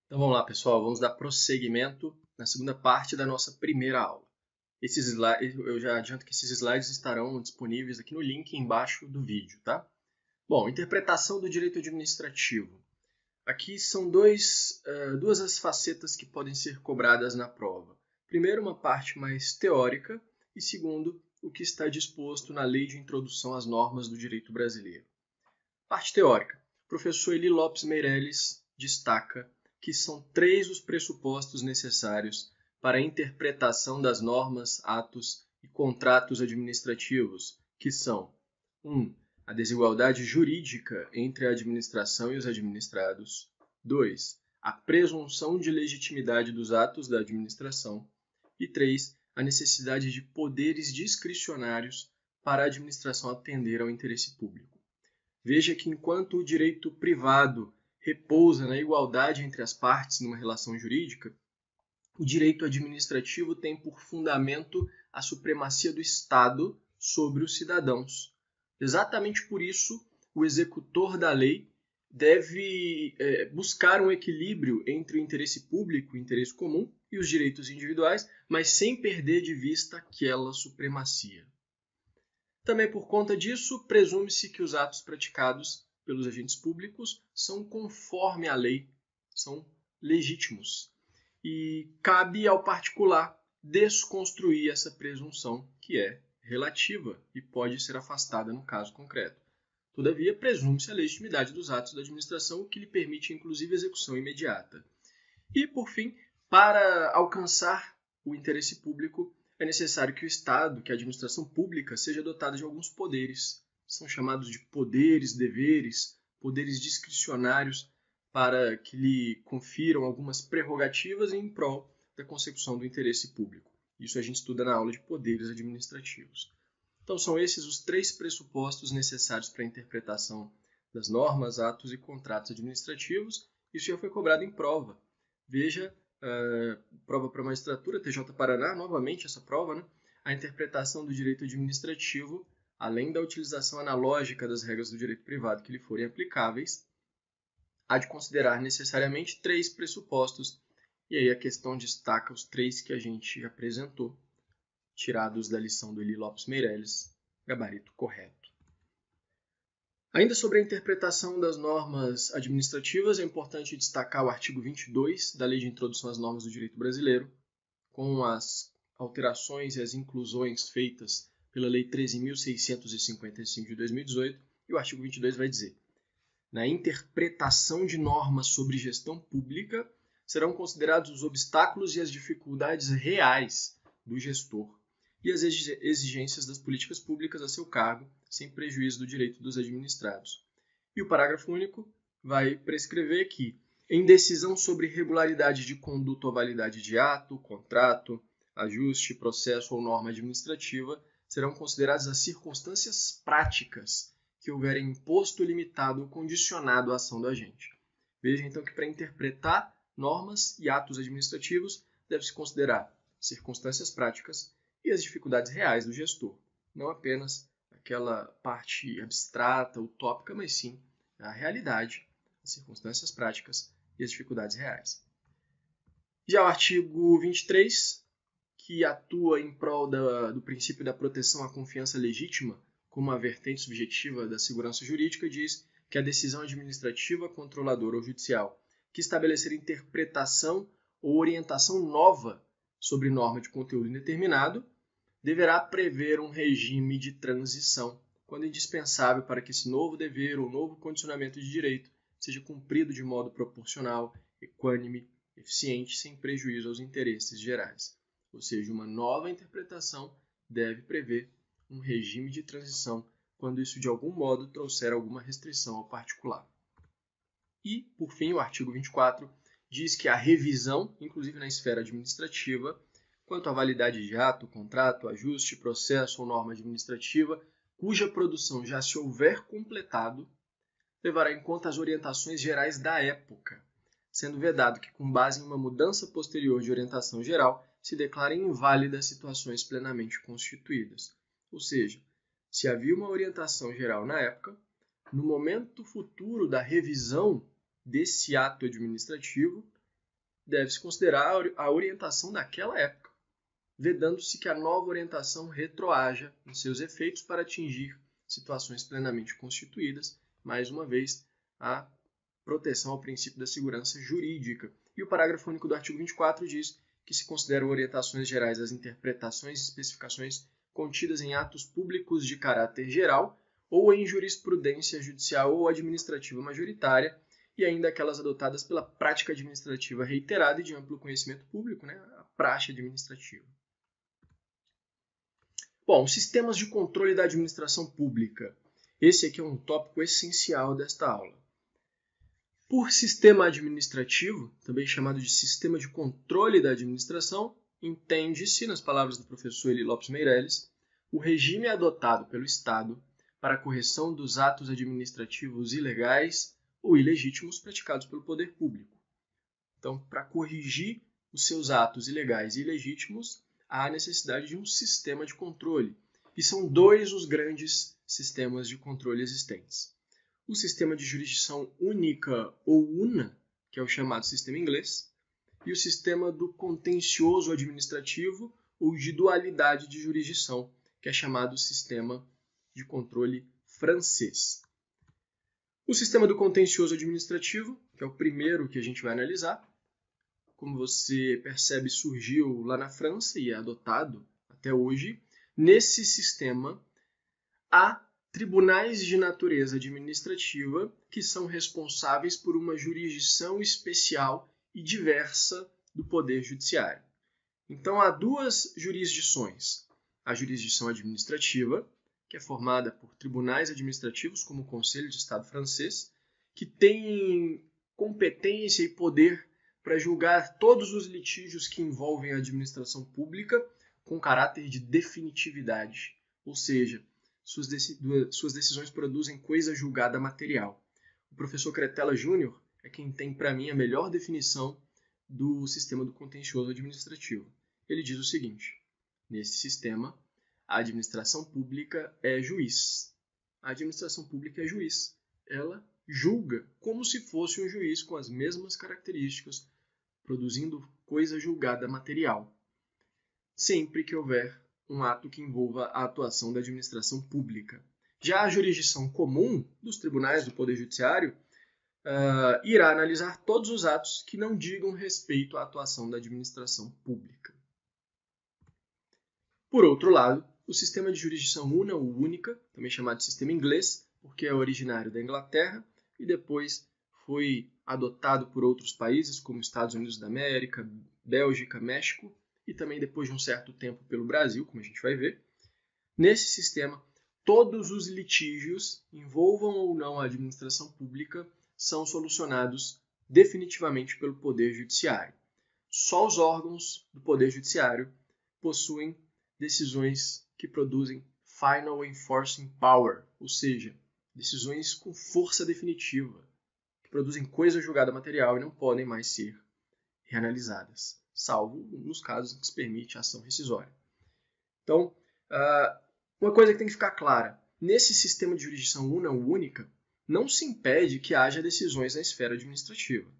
Então vamos lá, pessoal, vamos dar prosseguimento na segunda parte da nossa primeira aula. Esses slides, eu já adianto que esses slides estarão disponíveis aqui no link embaixo do vídeo, tá? Bom, interpretação do direito administrativo. Aqui são duas as facetas que podem ser cobradas na prova. Primeiro, uma parte mais teórica e segundo, o que está disposto na Lei de Introdução às Normas do Direito Brasileiro. Parte teórica. O professor Eli Lopes Meireles destaca que são três os pressupostos necessários para a interpretação das normas, atos e contratos administrativos, que são 1. A desigualdade jurídica entre a administração e os administrados. 2. A presunção de legitimidade dos atos da administração. E 3. A necessidade de poderes discricionários para a administração atender ao interesse público. Veja que enquanto o direito privado repousa na igualdade entre as partes numa relação jurídica, o direito administrativo tem por fundamento a supremacia do Estado sobre os cidadãos. Exatamente por isso, o executor da lei deve buscar um equilíbrio entre o interesse público, o interesse comum e os direitos individuais, mas sem perder de vista aquela supremacia. Também por conta disso, presume-se que os atos praticados pelos agentes públicos são conforme a lei, são legítimos. E cabe ao particular desconstruir essa presunção, que é relativa e pode ser afastada no caso concreto. Todavia, presume-se a legitimidade dos atos da administração, o que lhe permite, inclusive, execução imediata. E, por fim, para alcançar o interesse público, é necessário que o Estado, que a administração pública, seja dotada de alguns poderes. São chamados de poderes, deveres, poderes discricionários, para que lhe confiram algumas prerrogativas em prol da consecução do interesse público. Isso a gente estuda na aula de poderes administrativos. Então são esses os três pressupostos necessários para a interpretação das normas, atos e contratos administrativos. Isso já foi cobrado em prova. Veja, prova para a magistratura, TJ Paraná, novamente essa prova, né? A interpretação do direito administrativo, além da utilização analógica das regras do direito privado que lhe forem aplicáveis, há de considerar necessariamente três pressupostos, e aí a questão destaca os três que a gente apresentou, tirados da lição do Eli Lopes Meireles, gabarito correto. Ainda sobre a interpretação das normas administrativas, é importante destacar o artigo 22 da Lei de Introdução às Normas do Direito Brasileiro, com as alterações e as inclusões feitas pela Lei 13.655 de 2018, e o artigo 22 vai dizer: na interpretação de normas sobre gestão pública, serão considerados os obstáculos e as dificuldades reais do gestor e as exigências das políticas públicas a seu cargo, sem prejuízo do direito dos administrados. E o parágrafo único vai prescrever que, em decisão sobre regularidade de conduta ou validade de ato, contrato, ajuste, processo ou norma administrativa, serão consideradas as circunstâncias práticas que houverem imposto, limitado ou condicionado a ação do agente. Veja então que para interpretar normas e atos administrativos deve-se considerar circunstâncias práticas e as dificuldades reais do gestor, não apenas aquela parte abstrata, utópica, mas sim a realidade, as circunstâncias práticas e as dificuldades reais. Já o artigo 23, que atua em prol do princípio da proteção à confiança legítima como uma vertente subjetiva da segurança jurídica, diz que a decisão administrativa, controladora ou judicial que estabelecer interpretação ou orientação nova sobre norma de conteúdo indeterminado deverá prever um regime de transição, quando indispensável para que esse novo dever ou novo condicionamento de direito seja cumprido de modo proporcional, equânime, eficiente, sem prejuízo aos interesses gerais. Ou seja, uma nova interpretação deve prever um regime de transição quando isso de algum modo trouxer alguma restrição ao particular. E, por fim, o artigo 24 diz que a revisão, inclusive na esfera administrativa, quanto à validade de ato, contrato, ajuste, processo ou norma administrativa, cuja produção já se houver completado, levará em conta as orientações gerais da época, sendo vedado que, com base em uma mudança posterior de orientação geral, se declarem inválidas situações plenamente constituídas. Ou seja, se havia uma orientação geral na época, no momento futuro da revisão desse ato administrativo, deve-se considerar a orientação daquela época, vedando-se que a nova orientação retroaja em seus efeitos para atingir situações plenamente constituídas, mais uma vez, a proteção ao princípio da segurança jurídica. E o parágrafo único do artigo 24 diz que se consideram orientações gerais as interpretações e especificações contidas em atos públicos de caráter geral ou em jurisprudência judicial ou administrativa majoritária, e ainda aquelas adotadas pela prática administrativa reiterada e de amplo conhecimento público, a praxe administrativa. Bom, sistemas de controle da administração pública. Esse aqui é um tópico essencial desta aula. Por sistema administrativo, também chamado de sistema de controle da administração, entende-se, nas palavras do professor Eli Lopes Meirelles, o regime adotado pelo Estado para a correção dos atos administrativos ilegais ou ilegítimos praticados pelo poder público. Então, para corrigir os seus atos ilegais e ilegítimos, há necessidade de um sistema de controle. E são dois os grandes sistemas de controle existentes. O sistema de jurisdição única ou UNA, que é o chamado sistema inglês, e o sistema do contencioso administrativo ou de dualidade de jurisdição, que é chamado sistema de controle francês. O sistema do contencioso administrativo, que é o primeiro que a gente vai analisar, como você percebe, surgiu lá na França e é adotado até hoje. Nesse sistema, há tribunais de natureza administrativa que são responsáveis por uma jurisdição especial e diversa do Poder Judiciário. Então, há duas jurisdições. A jurisdição administrativa, que é formada por tribunais administrativos, como o Conselho de Estado francês, que tem competência e poder para julgar todos os litígios que envolvem a administração pública com caráter de definitividade, ou seja, suas decisões produzem coisa julgada material. O professor Cretella Júnior é quem tem, para mim, a melhor definição do sistema do contencioso administrativo. Ele diz o seguinte: nesse sistema, a administração pública é juiz. A administração pública é juiz. Ela julga como se fosse um juiz com as mesmas características, produzindo coisa julgada material, sempre que houver um ato que envolva a atuação da administração pública. Já a jurisdição comum dos tribunais do Poder Judiciário irá analisar todos os atos que não digam respeito à atuação da administração pública. Por outro lado, o sistema de jurisdição una ou única, também chamado de sistema inglês, porque é originário da Inglaterra e depois foi adotado por outros países, como Estados Unidos da América, Bélgica, México, e também depois de um certo tempo pelo Brasil, como a gente vai ver. Nesse sistema, todos os litígios, envolvam ou não a administração pública, são solucionados definitivamente pelo Poder Judiciário. Só os órgãos do Poder Judiciário possuem decisões que produzem Final Enforcing Power, ou seja, decisões com força definitiva, que produzem coisa julgada material e não podem mais ser reanalisadas, salvo nos casos em que se permite a ação rescisória. Então, uma coisa que tem que ficar clara: nesse sistema de jurisdição una ou única, não se impede que haja decisões na esfera administrativa.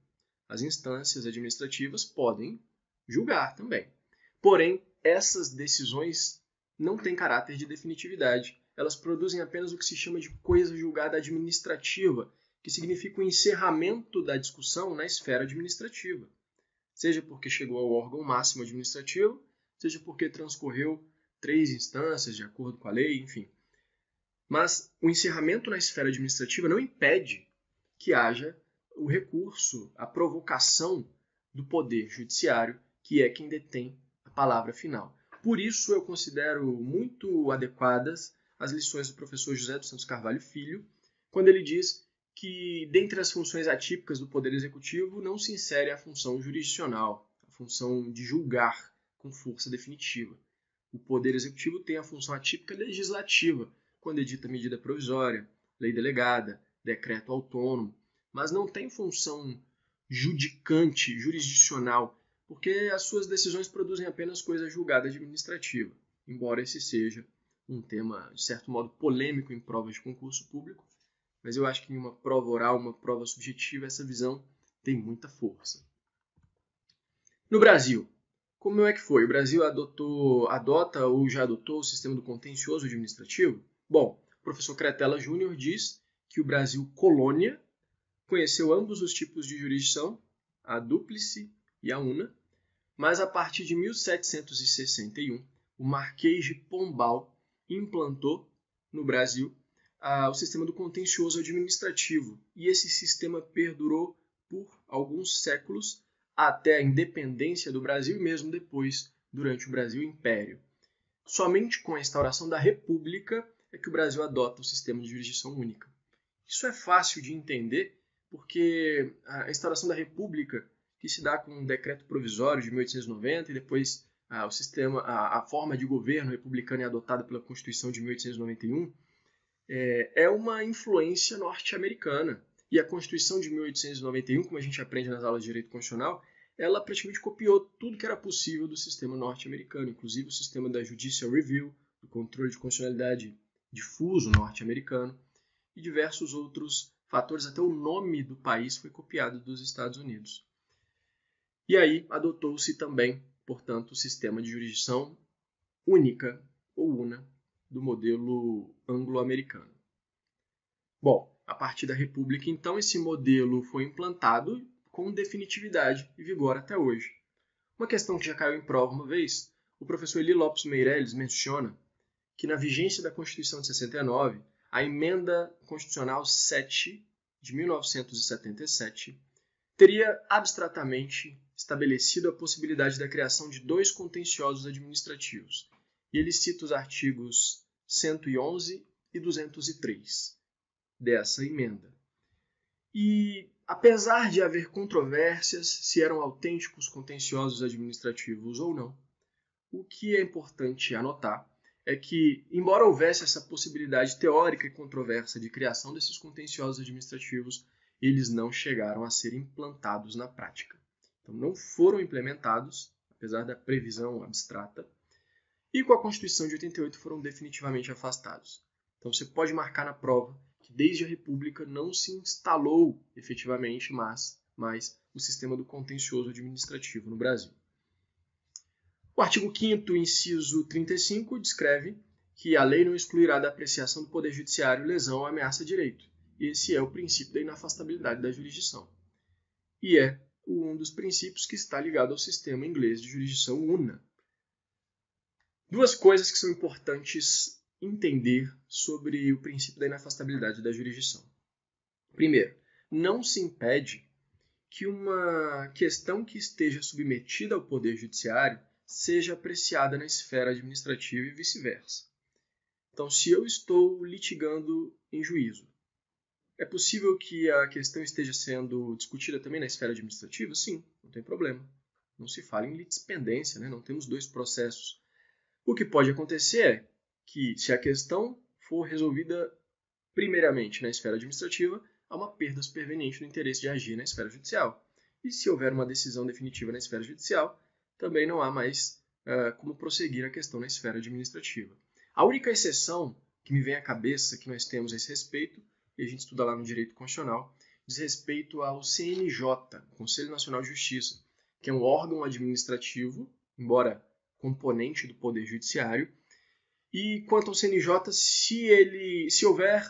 As instâncias administrativas podem julgar também. Porém, essas decisões não têm caráter de definitividade. Elas produzem apenas o que se chama de coisa julgada administrativa, que significa o encerramento da discussão na esfera administrativa. Seja porque chegou ao órgão máximo administrativo, seja porque transcorreu 3 instâncias de acordo com a lei, enfim. Mas o encerramento na esfera administrativa não impede que haja o recurso, a provocação do Poder Judiciário, que é quem detém a palavra final. Por isso eu considero muito adequadas as lições do professor José dos Santos Carvalho Filho, quando ele diz que, dentre as funções atípicas do Poder Executivo, não se insere a função jurisdicional, a função de julgar com força definitiva. O Poder Executivo tem a função atípica legislativa, quando edita medida provisória, lei delegada, decreto autônomo, mas não tem função judicante, jurisdicional, porque as suas decisões produzem apenas coisa julgada administrativa, embora esse seja um tema, de certo modo, polêmico em provas de concurso público, mas eu acho que em uma prova oral, uma prova subjetiva, essa visão tem muita força. No Brasil, como é que foi? O Brasil adota ou já adotou o sistema do contencioso administrativo? Bom, o professor Cretella Júnior diz que o Brasil colônia conheceu ambos os tipos de jurisdição, a dúplice e a una, mas a partir de 1761, o Marquês de Pombal implantou no Brasil o sistema do contencioso administrativo, e esse sistema perdurou por alguns séculos até a independência do Brasil e mesmo depois, durante o Brasil Império. Somente com a instauração da República é que o Brasil adota o sistema de jurisdição única. Isso é fácil de entender porque a instauração da República, que se dá com um decreto provisório de 1890 e depois a forma de governo republicano é adotada pela Constituição de 1891, é uma influência norte-americana. E a Constituição de 1891, como a gente aprende nas aulas de Direito Constitucional, ela praticamente copiou tudo que era possível do sistema norte-americano, inclusive o sistema da Judicial Review, do controle de constitucionalidade difuso norte-americano, e diversos outros fatores, até o nome do país foi copiado dos Estados Unidos. E aí adotou-se também, portanto, o sistema de jurisdição única, ou una, do modelo anglo-americano. Bom, a partir da República, então, esse modelo foi implantado com definitividade e vigor até hoje. Uma questão que já caiu em prova uma vez, o professor Eli Lopes Meireles menciona que na vigência da Constituição de 69, a Emenda Constitucional 7 de 1977 teria abstratamente estabelecido a possibilidade da criação de 2 contenciosos administrativos. E ele cita os artigos 111 e 203 dessa emenda. E, apesar de haver controvérsias se eram autênticos contenciosos administrativos ou não, o que é importante anotar é que, embora houvesse essa possibilidade teórica e controversa de criação desses contenciosos administrativos, eles não chegaram a ser implantados na prática. Então, não foram implementados, apesar da previsão abstrata, e com a Constituição de 88 foram definitivamente afastados. Então, você pode marcar na prova que desde a República não se instalou efetivamente mais o sistema do contencioso administrativo no Brasil. O artigo 5º, inciso 35, descreve que a lei não excluirá da apreciação do Poder Judiciário lesão ou ameaça a direito. Esse é o princípio da inafastabilidade da jurisdição. E é um dos princípios que está ligado ao sistema inglês de jurisdição una. Duas coisas que são importantes entender sobre o princípio da inafastabilidade da jurisdição. Primeiro, não se impede que uma questão que esteja submetida ao Poder Judiciário seja apreciada na esfera administrativa e vice-versa. Então, se eu estou litigando em juízo, é possível que a questão esteja sendo discutida também na esfera administrativa? Sim, não tem problema. Não se fala em litispendência, né? Não temos 2 processos. O que pode acontecer é que, se a questão for resolvida primeiramente na esfera administrativa, há uma perda superveniente do interesse de agir na esfera judicial. E se houver uma decisão definitiva na esfera judicial, também não há mais como prosseguir a questão na esfera administrativa. A única exceção que me vem à cabeça que nós temos a esse respeito, e a gente estuda lá no Direito Constitucional, diz respeito ao CNJ, Conselho Nacional de Justiça, que é um órgão administrativo, embora componente do Poder Judiciário. E quanto ao CNJ, se houver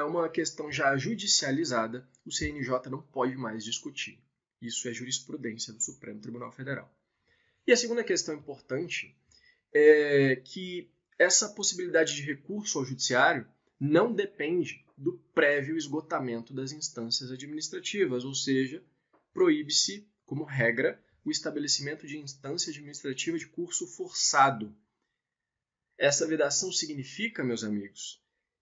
uma questão já judicializada, o CNJ não pode mais discutir. Isso é jurisprudência do Supremo Tribunal Federal. E a segunda questão importante é que essa possibilidade de recurso ao judiciário não depende do prévio esgotamento das instâncias administrativas, ou seja, proíbe-se, como regra, o estabelecimento de instância administrativa de curso forçado. Essa vedação significa, meus amigos,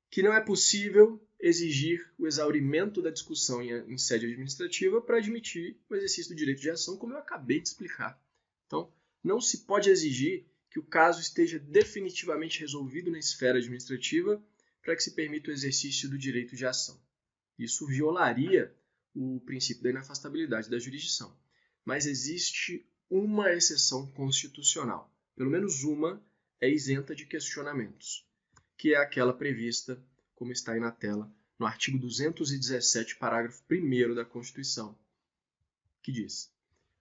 que não é possível exigir o exaurimento da discussão em sede administrativa para admitir o exercício do direito de ação, como eu acabei de explicar. Então, não se pode exigir que o caso esteja definitivamente resolvido na esfera administrativa para que se permita o exercício do direito de ação. Isso violaria o princípio da inafastabilidade da jurisdição. Mas existe uma exceção constitucional, pelo menos uma é isenta de questionamentos, que é aquela prevista, como está aí na tela, no artigo 217, parágrafo 1º da Constituição, que diz: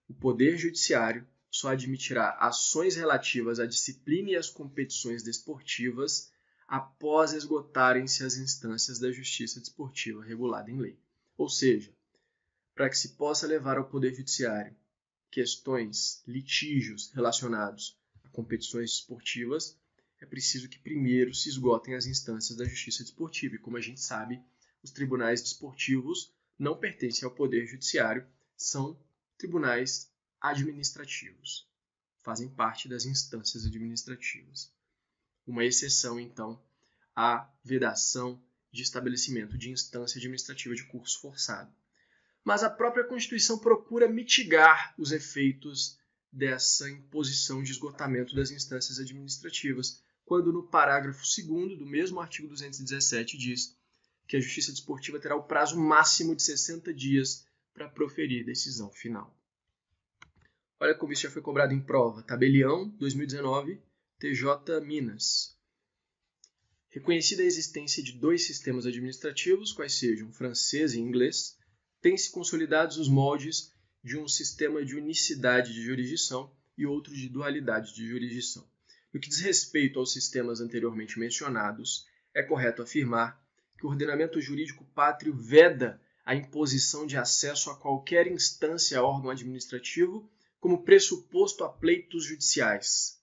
o Poder Judiciário só admitirá ações relativas à disciplina e às competições desportivas após esgotarem-se as instâncias da justiça desportiva regulada em lei. Ou seja, para que se possa levar ao Poder Judiciário questões, litígios relacionados a competições desportivas, é preciso que primeiro se esgotem as instâncias da justiça desportiva. E como a gente sabe, os tribunais desportivos não pertencem ao Poder Judiciário, são tribunais administrativos, fazem parte das instâncias administrativas. Uma exceção, então, à vedação de estabelecimento de instância administrativa de curso forçado. Mas a própria Constituição procura mitigar os efeitos dessa imposição de esgotamento das instâncias administrativas, quando no parágrafo 2º do mesmo artigo 217 diz que a Justiça Desportiva terá o prazo máximo de 60 dias para proferir decisão final. Olha como isso já foi cobrado em prova. Tabelião, 2019, TJ Minas. Reconhecida a existência de 2 sistemas administrativos, quais sejam francês e inglês, têm-se consolidados os moldes de um sistema de unicidade de jurisdição e outro de dualidade de jurisdição. No que diz respeito aos sistemas anteriormente mencionados, é correto afirmar que o ordenamento jurídico pátrio veda a imposição de acesso a qualquer instância ou órgão administrativo como pressuposto a pleitos judiciais.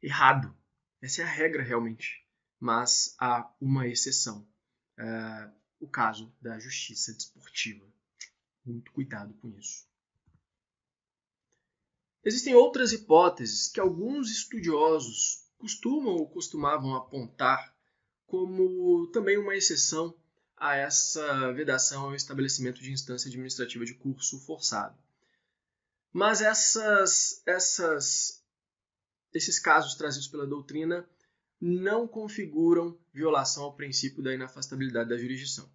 Errado. Essa é a regra realmente, mas há uma exceção. O caso da justiça desportiva. Muito cuidado com isso. Existem outras hipóteses que alguns estudiosos costumavam apontar como também uma exceção a essa vedação ao estabelecimento de instância administrativa de curso forçado. Mas esses casos trazidos pela doutrina não configuram violação ao princípio da inafastabilidade da jurisdição.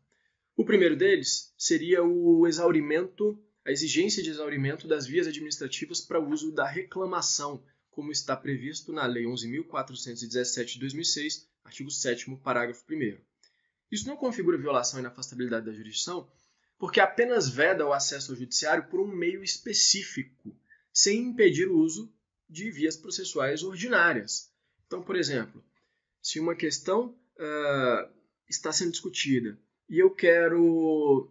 O primeiro deles seria o exaurimento, a exigência de exaurimento das vias administrativas para uso da reclamação, como está previsto na Lei 11.417 de 2006, artigo 7º, parágrafo 1º. Isso não configura violação à inafastabilidade da jurisdição, porque apenas veda o acesso ao judiciário por um meio específico, sem impedir o uso de vias processuais ordinárias. Então, por exemplo, se uma questão está sendo discutida e eu quero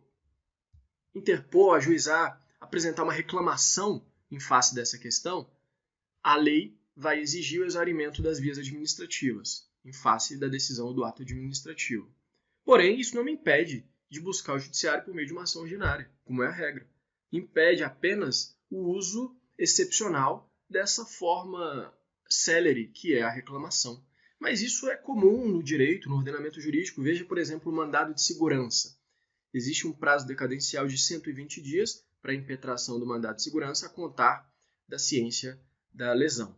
interpor, ajuizar, apresentar uma reclamação em face dessa questão, a lei vai exigir o exaurimento das vias administrativas em face da decisão do ato administrativo. Porém, isso não me impede de buscar o judiciário por meio de uma ação ordinária, como é a regra. Impede apenas o uso excepcional dessa forma célere, que é a reclamação. Mas isso é comum no direito, no ordenamento jurídico. Veja, por exemplo, o mandado de segurança. Existe um prazo decadencial de 120 dias para a impetração do mandado de segurança a contar da ciência da lesão.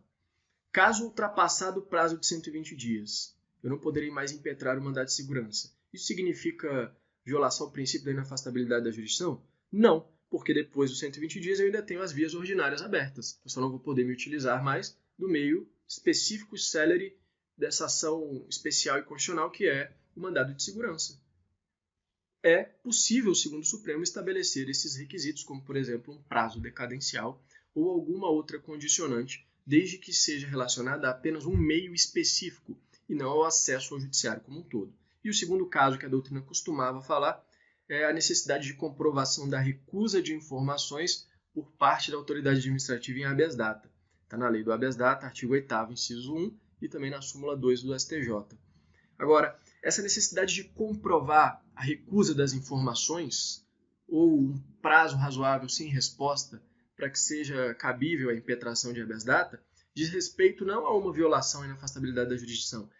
Caso ultrapassado o prazo de 120 dias, eu não poderei mais impetrar o mandado de segurança. Isso significa violação ao princípio da inafastabilidade da jurisdição? Não, porque depois dos 120 dias eu ainda tenho as vias ordinárias abertas. Eu só não vou poder me utilizar mais do meio específico célere dessa ação especial e constitucional que é o mandado de segurança. É possível, segundo o Supremo, estabelecer esses requisitos, como, por exemplo, um prazo decadencial ou alguma outra condicionante, desde que seja relacionada a apenas um meio específico e não ao acesso ao judiciário como um todo. E o segundo caso que a doutrina costumava falar é a necessidade de comprovação da recusa de informações por parte da autoridade administrativa em habeas data. Está na lei do habeas data, artigo 8º, inciso 1, e também na súmula 2 do STJ. Agora, essa necessidade de comprovar a recusa das informações ou um prazo razoável sem resposta para que seja cabível a impetração de habeas data diz respeito não a uma violação à inafastabilidade da jurisdição,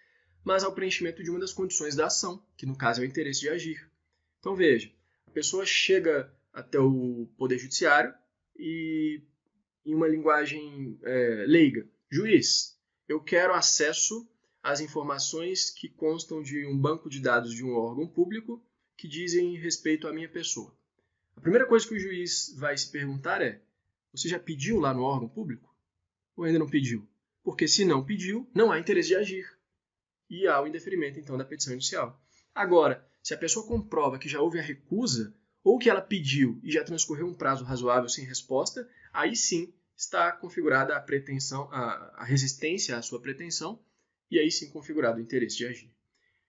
mas ao preenchimento de uma das condições da ação, que no caso é o interesse de agir. Então veja, a pessoa chega até o Poder Judiciário e, em uma linguagem leiga, juiz, eu quero acesso às informações que constam de um banco de dados de um órgão público que dizem respeito à minha pessoa. A primeira coisa que o juiz vai se perguntar é: você já pediu lá no órgão público? Ou ainda não pediu? Porque se não pediu, não há interesse de agir. E há o indeferimento, então, da petição inicial. Agora, se a pessoa comprova que já houve a recusa, ou que ela pediu e já transcorreu um prazo razoável sem resposta, aí sim está configurada a resistência à sua pretensão e aí sim configurado o interesse de agir.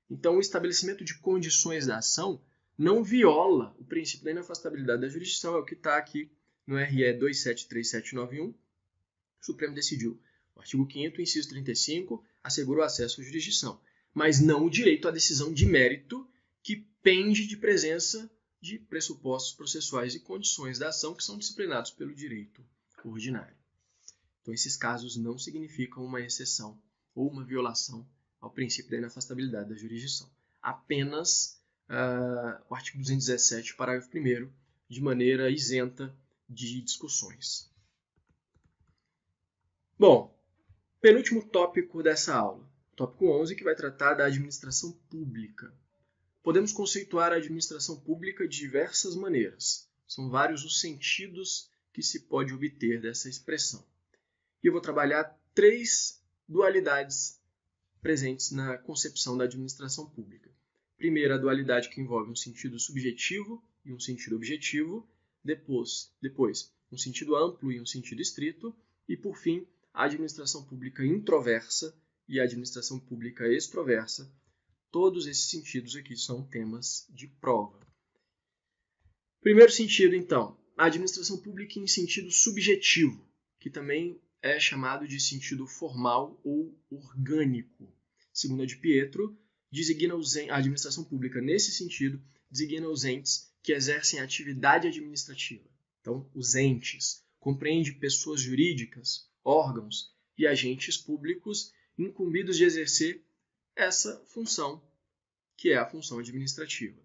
Então, o estabelecimento de condições da ação não viola o princípio da inafastabilidade da jurisdição, é o que está aqui no RE 273791. O Supremo decidiu. O artigo 5º, inciso 35, assegura o acesso à jurisdição, mas não o direito à decisão de mérito que pende de presença de pressupostos processuais e condições da ação que são disciplinados pelo direito ordinário. Então, esses casos não significam uma exceção ou uma violação ao princípio da inafastabilidade da jurisdição. Apenas o artigo 217, parágrafo 1º, de maneira isenta de discussões. Bom, penúltimo tópico dessa aula, tópico 11, que vai tratar da administração pública. Podemos conceituar a administração pública de diversas maneiras. São vários os sentidos que se pode obter dessa expressão. E eu vou trabalhar 3 dualidades presentes na concepção da administração pública. Primeiro, a dualidade que envolve um sentido subjetivo e um sentido objetivo. Depois um sentido amplo e um sentido estrito. E, por fim, a administração pública introversa e a administração pública extroversa. Todos esses sentidos aqui são temas de prova. Primeiro sentido, então, a administração pública em sentido subjetivo, que também é chamado de sentido formal ou orgânico. Segundo a de Pietro, a administração pública, nesse sentido, designa os entes que exercem atividade administrativa. Então, os entes compreende pessoas jurídicas, órgãos e agentes públicos incumbidos de exercer essa função, que é a função administrativa.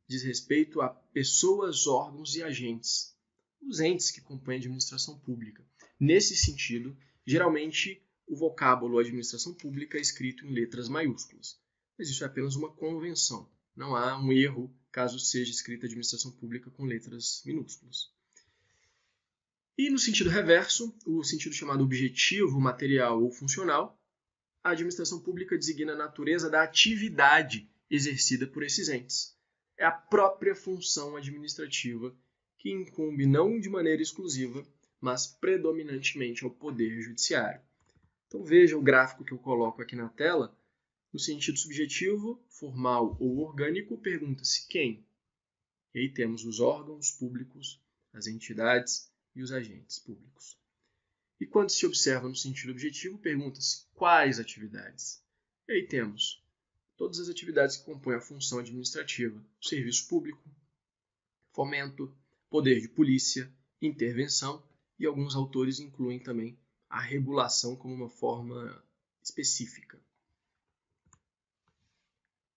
Diz respeito a pessoas, órgãos e agentes, os entes que compõem a administração pública. Nesse sentido, geralmente o vocábulo administração pública é escrito em letras maiúsculas, mas isso é apenas uma convenção. Não há um erro caso seja escrita administração pública com letras minúsculas. E no sentido reverso, o sentido chamado objetivo, material ou funcional, a administração pública designa a natureza da atividade exercida por esses entes. É a própria função administrativa que incumbe não de maneira exclusiva, mas predominantemente ao Poder Judiciário. Então veja o gráfico que eu coloco aqui na tela. No sentido subjetivo, formal ou orgânico, pergunta-se quem? E aí temos os órgãos públicos, as entidades e os agentes públicos. E quando se observa no sentido objetivo, pergunta-se quais atividades? E aí temos todas as atividades que compõem a função administrativa, o serviço público, fomento, poder de polícia, intervenção, e alguns autores incluem também a regulação como uma forma específica.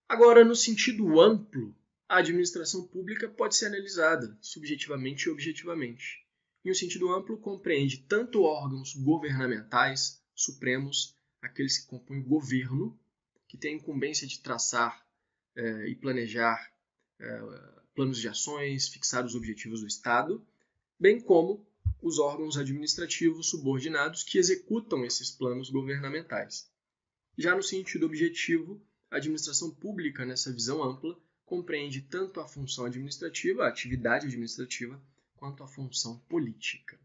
Agora, no sentido amplo, a administração pública pode ser analisada subjetivamente e objetivamente. Em um sentido amplo, compreende tanto órgãos governamentais, supremos, aqueles que compõem o governo, que têm a incumbência de traçar e planejar planos de ações, fixar os objetivos do Estado, bem como os órgãos administrativos subordinados que executam esses planos governamentais. Já no sentido objetivo, a administração pública, nessa visão ampla, compreende tanto a função administrativa, a atividade administrativa, quanto a função política.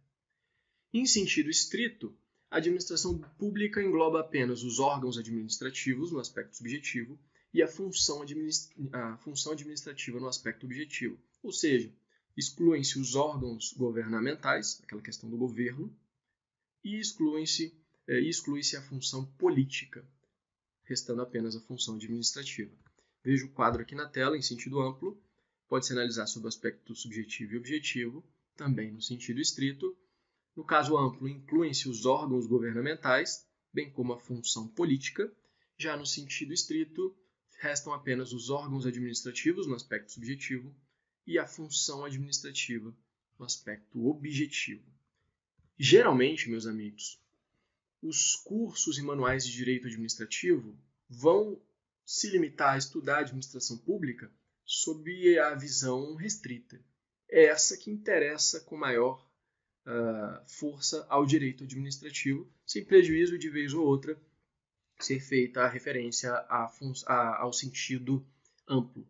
Em sentido estrito, a administração pública engloba apenas os órgãos administrativos no aspecto subjetivo e a função administrativa no aspecto objetivo, ou seja, excluem-se os órgãos governamentais, aquela questão do governo, e exclui-se a função política, restando apenas a função administrativa. Veja o quadro aqui na tela, em sentido amplo, pode-se analisar sob o aspecto subjetivo e objetivo, também no sentido estrito. No caso amplo, incluem-se os órgãos governamentais, bem como a função política. Já no sentido estrito, restam apenas os órgãos administrativos no aspecto subjetivo e a função administrativa no aspecto objetivo. Geralmente, meus amigos, os cursos e manuais de direito administrativo vão se limitar a estudar a administração pública sob a visão restrita. É essa que interessa com maior força ao direito administrativo, sem prejuízo de vez ou outra ser feita a referência ao sentido amplo.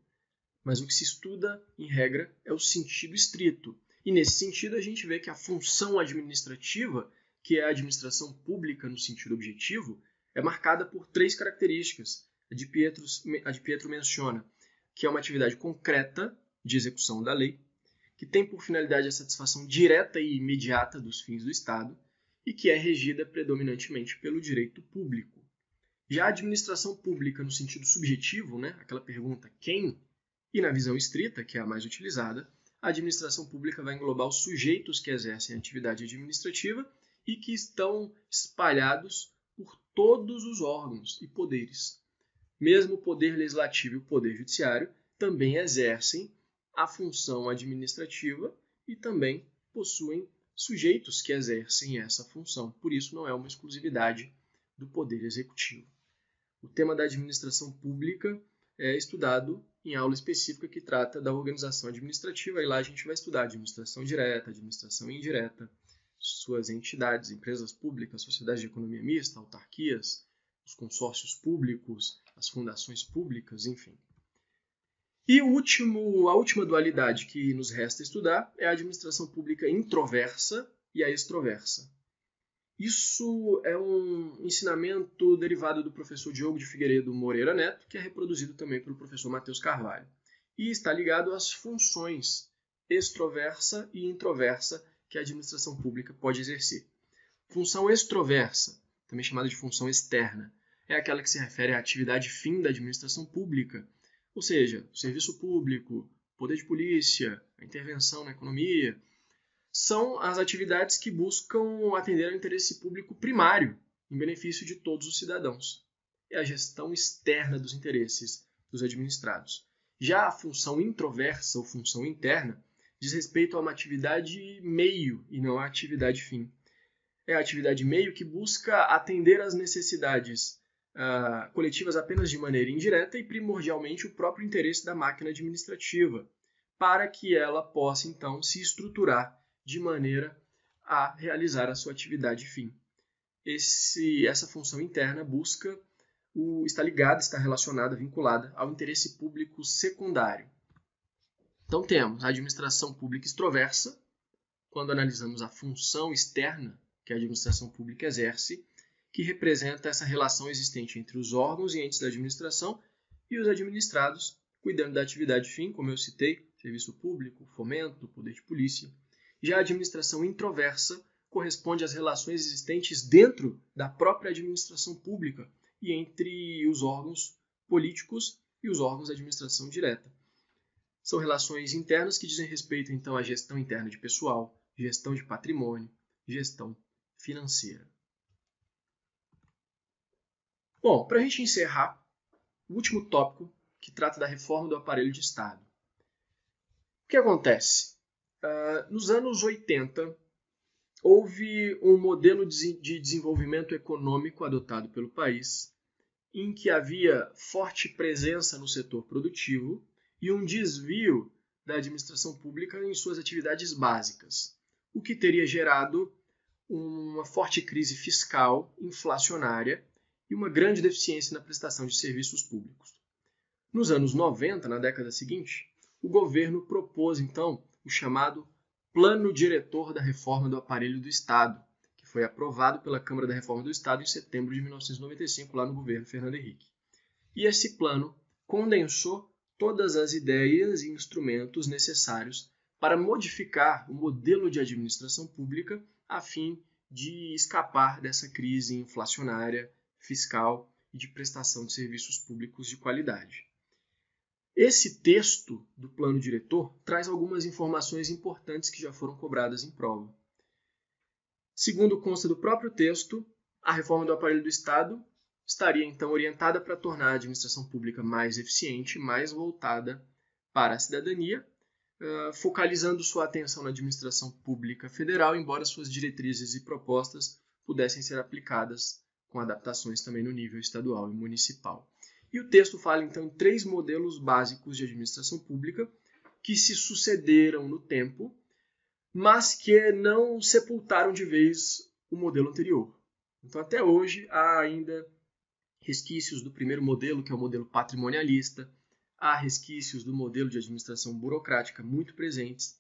Mas o que se estuda, em regra, é o sentido estrito. E nesse sentido a gente vê que a função administrativa, que é a administração pública no sentido objetivo, é marcada por 3 características. A de Pietro menciona que é uma atividade concreta de execução da lei, que tem por finalidade a satisfação direta e imediata dos fins do Estado e que é regida predominantemente pelo direito público. Já a administração pública no sentido subjetivo, aquela pergunta quem, e na visão estrita, que é a mais utilizada, a administração pública vai englobar os sujeitos que exercem a atividade administrativa e que estão espalhados por todos os órgãos e poderes. Mesmo o poder legislativo e o poder judiciário também exercem a função administrativa e também possuem sujeitos que exercem essa função. Por isso, não é uma exclusividade do poder executivo. O tema da administração pública é estudado em aula específica que trata da organização administrativa, e lá a gente vai estudar administração direta, administração indireta, suas entidades, empresas públicas, sociedades de economia mista, autarquias, os consórcios públicos, as fundações públicas, enfim. E a última dualidade que nos resta estudar é a administração pública introversa e a extroversa. Isso é um ensinamento derivado do professor Diogo de Figueiredo Moreira Neto, que é reproduzido também pelo professor Matheus Carvalho, e está ligado às funções extroversa e introversa que a administração pública pode exercer. Função extroversa, também chamada de função externa, é aquela que se refere à atividade fim da administração pública, ou seja, o serviço público, o poder de polícia, a intervenção na economia, são as atividades que buscam atender ao interesse público primário, em benefício de todos os cidadãos. É a gestão externa dos interesses dos administrados. Já a função introversa ou função interna diz respeito a uma atividade meio e não a atividade fim. É a atividade meio que busca atender às necessidades coletivas apenas de maneira indireta e primordialmente o próprio interesse da máquina administrativa, para que ela possa então se estruturar de maneira a realizar a sua atividade fim. Essa função interna está ligada, está relacionada, vinculada ao interesse público secundário. Então temos a administração pública extroversa, quando analisamos a função externa que a administração pública exerce, que representa essa relação existente entre os órgãos e entes da administração e os administrados, cuidando da atividade fim, como eu citei, serviço público, fomento, poder de polícia. Já a administração introversa corresponde às relações existentes dentro da própria administração pública e entre os órgãos políticos e os órgãos da administração direta. São relações internas que dizem respeito, então, à gestão interna de pessoal, gestão de patrimônio, gestão financeira. Bom, para a gente encerrar, o último tópico que trata da reforma do aparelho de Estado. O que acontece? Nos anos 80, houve um modelo de desenvolvimento econômico adotado pelo país, em que havia forte presença no setor produtivo e um desvio da administração pública em suas atividades básicas, o que teria gerado uma forte crise fiscal, inflacionária e uma grande deficiência na prestação de serviços públicos. Nos anos 90, na década seguinte, o governo propôs, então, o chamado Plano Diretor da Reforma do Aparelho do Estado, que foi aprovado pela Câmara da Reforma do Estado em setembro de 1995, lá no governo Fernando Henrique. E esse plano condensou todas as ideias e instrumentos necessários para modificar o modelo de administração pública a fim de escapar dessa crise inflacionária, fiscal e de prestação de serviços públicos de qualidade. Esse texto do plano diretor traz algumas informações importantes que já foram cobradas em prova. Segundo consta do próprio texto, a reforma do aparelho do Estado estaria então orientada para tornar a administração pública mais eficiente, mais voltada para a cidadania, focalizando sua atenção na administração pública federal, embora suas diretrizes e propostas pudessem ser aplicadas com adaptações também no nível estadual e municipal. E o texto fala, então, em 3 modelos básicos de administração pública que se sucederam no tempo, mas que não sepultaram de vez o modelo anterior. Então, até hoje, há ainda resquícios do primeiro modelo, que é o modelo patrimonialista, há resquícios do modelo de administração burocrática muito presentes,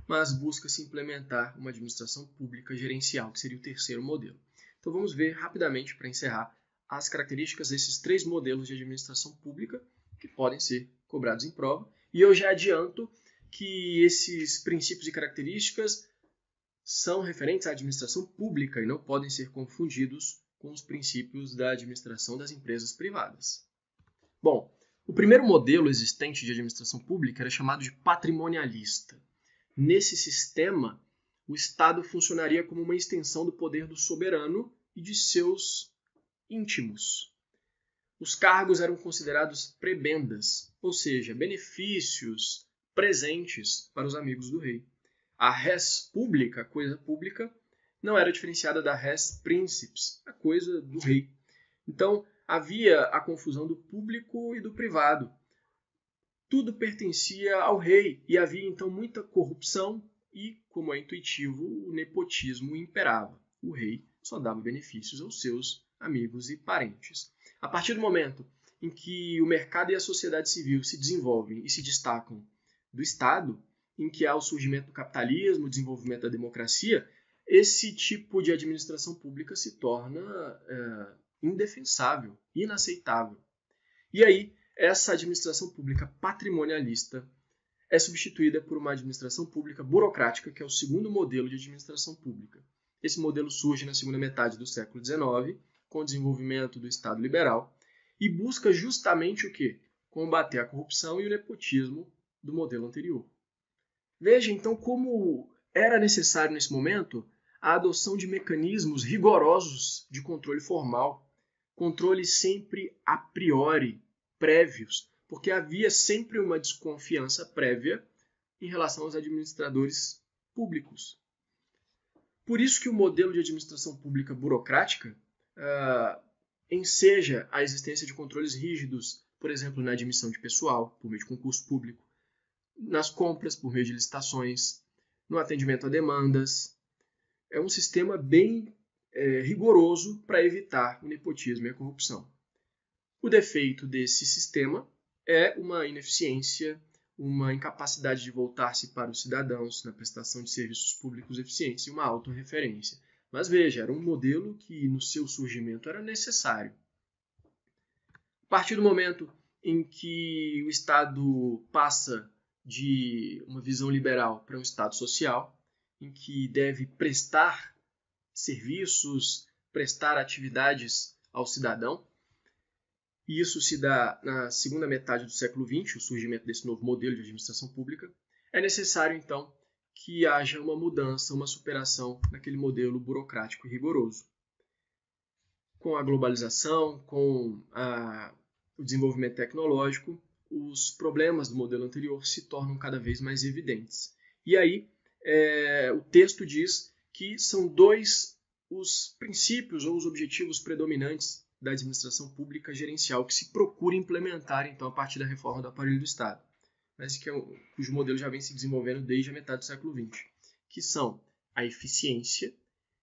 mas busca-se implementar uma administração pública gerencial, que seria o terceiro modelo. Então vamos ver rapidamente, para encerrar, as características desses três modelos de administração pública que podem ser cobrados em prova. E eu já adianto que esses princípios e características são referentes à administração pública e não podem ser confundidos com os princípios da administração das empresas privadas. Bom, o primeiro modelo existente de administração pública era chamado de patrimonialista. Nesse sistema, o Estado funcionaria como uma extensão do poder do soberano e de seus íntimos. Os cargos eram considerados prebendas, ou seja, benefícios presentes para os amigos do rei. A res publica, a coisa pública, não era diferenciada da res principes, a coisa do rei. Então, havia a confusão do público e do privado. Tudo pertencia ao rei e havia então muita corrupção e, como é intuitivo, o nepotismo imperava. O rei só dava benefícios aos seus amigos e parentes. A partir do momento em que o mercado e a sociedade civil se desenvolvem e se destacam do Estado, em que há o surgimento do capitalismo, o desenvolvimento da democracia, esse tipo de administração pública se torna indefensável, inaceitável. E aí, essa administração pública patrimonialista é substituída por uma administração pública burocrática, que é o segundo modelo de administração pública. Esse modelo surge na segunda metade do século XIX, com o desenvolvimento do Estado liberal, e busca justamente o quê? Combater a corrupção e o nepotismo do modelo anterior. Veja, então, como era necessário nesse momento a adoção de mecanismos rigorosos de controle formal, controle sempre a priori, prévios, porque havia sempre uma desconfiança prévia em relação aos administradores públicos. Por isso que o modelo de administração pública burocrática enseja a existência de controles rígidos, por exemplo, na admissão de pessoal, por meio de concurso público, nas compras, por meio de licitações, no atendimento a demandas. É um sistema bem rigoroso para evitar o nepotismo e a corrupção. O defeito desse sistema é uma ineficiência, uma incapacidade de voltar-se para os cidadãos na prestação de serviços públicos eficientes e uma autorreferência. Mas veja, era um modelo que no seu surgimento era necessário. A partir do momento em que o Estado passa de uma visão liberal para um Estado social, em que deve prestar serviços, prestar atividades ao cidadão, e isso se dá na segunda metade do século XX, o surgimento desse novo modelo de administração pública, é necessário, então, que haja uma mudança, uma superação naquele modelo burocrático e rigoroso. Com a globalização, com o desenvolvimento tecnológico, os problemas do modelo anterior se tornam cada vez mais evidentes. E aí, o texto diz que são dois os princípios ou os objetivos predominantes da administração pública gerencial que se procura implementar, então, a partir da reforma do aparelho do Estado, mas cujo modelo já vem se desenvolvendo desde a metade do século XX, que são a eficiência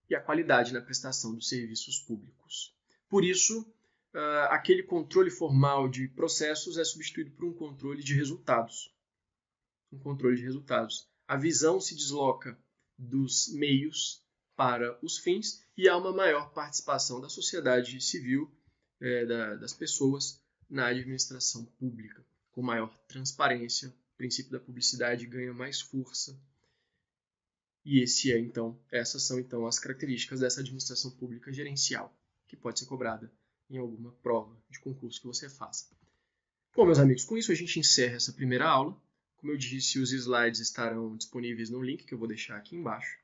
e a qualidade na prestação dos serviços públicos. Por isso, aquele controle formal de processos é substituído por um controle de resultados. A visão se desloca dos meios para os fins e há uma maior participação da sociedade civil, das pessoas, na administração pública. Com maior transparência, o princípio da publicidade ganha mais força. E essas são então as características dessa administração pública gerencial, que pode ser cobrada em alguma prova de concurso que você faça. Bom, meus amigos, com isso a gente encerra essa primeira aula. Como eu disse, os slides estarão disponíveis no link que eu vou deixar aqui embaixo.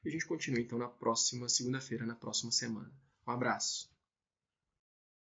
E a gente continua então na próxima segunda-feira, na próxima semana. Um abraço!